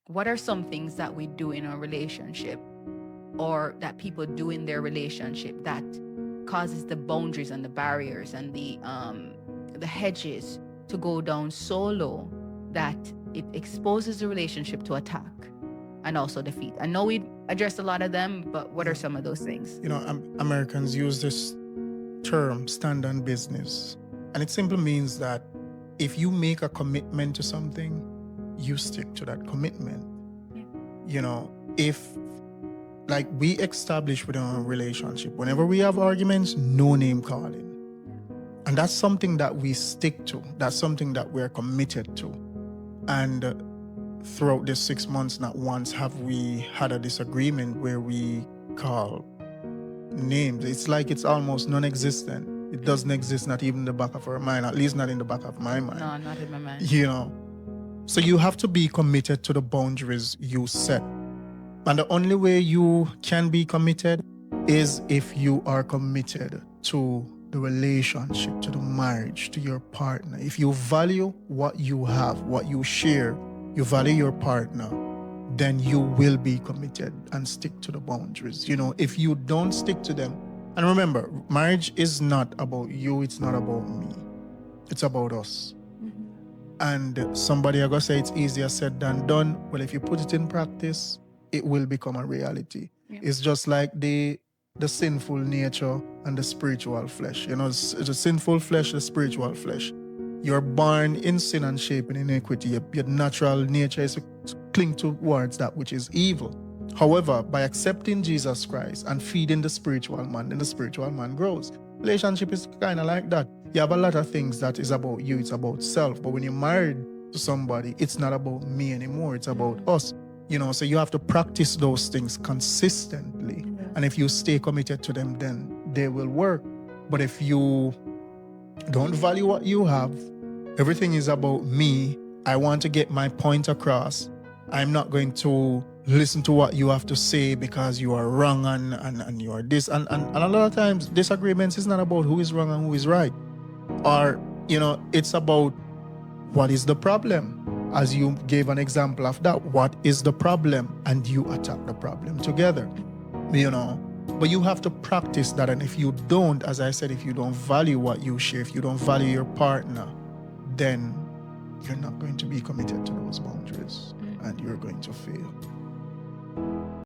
what are some things that we do in our relationship or that people do in their relationship that causes the boundaries and the barriers and the hedges to go down so low that it exposes the relationship to attack and also defeat? I know we addressed a lot of them, but what are some of those things? Americans use this term stand on business, and it simply means that if you make a commitment to something, you stick to that commitment. If like we establish within our relationship, whenever we have arguments, no name calling. And that's something that we stick to. That's something that we're committed to. And throughout this 6 months, not once have we had a disagreement where we call names. It's like it's almost non-existent. It doesn't exist, not even in the back of our mind, at least not in the back of my mind. No, not in my mind. So you have to be committed to the boundaries you set. And the only way you can be committed is if you are committed to the relationship, to the marriage, to your partner. If you value what you have, what you share, you value your partner, then you will be committed and stick to the boundaries. If you don't stick to them, and remember, marriage is not about you, it's not about me. It's about us. And somebody are going to say it's easier said than done. Well, if you put it in practice, it will become a reality. Yeah. It's just like the sinful nature and the spiritual flesh. The sinful flesh, the spiritual flesh. You're born in sin and shaped in iniquity. Your natural nature is to cling towards that which is evil. However, by accepting Jesus Christ and feeding the spiritual man, then the spiritual man grows. Relationship is kind of like that. You have a lot of things that is about you, it's about self. But when you're married to somebody, it's not about me anymore, it's about us. So you have to practice those things consistently. And if you stay committed to them, then they will work. But if you don't value what you have, everything is about me, I want to get my point across, I'm not going to listen to what you have to say because you are wrong and you are this. And a lot of times, disagreements is not about who is wrong and who is right. Or, it's about what is the problem. As you gave an example of that, what is the problem? And you attack the problem together, But you have to practice that. And if you don't, as I said, if you don't value what you share, if you don't value your partner, then you're not going to be committed to those boundaries and you're going to fail.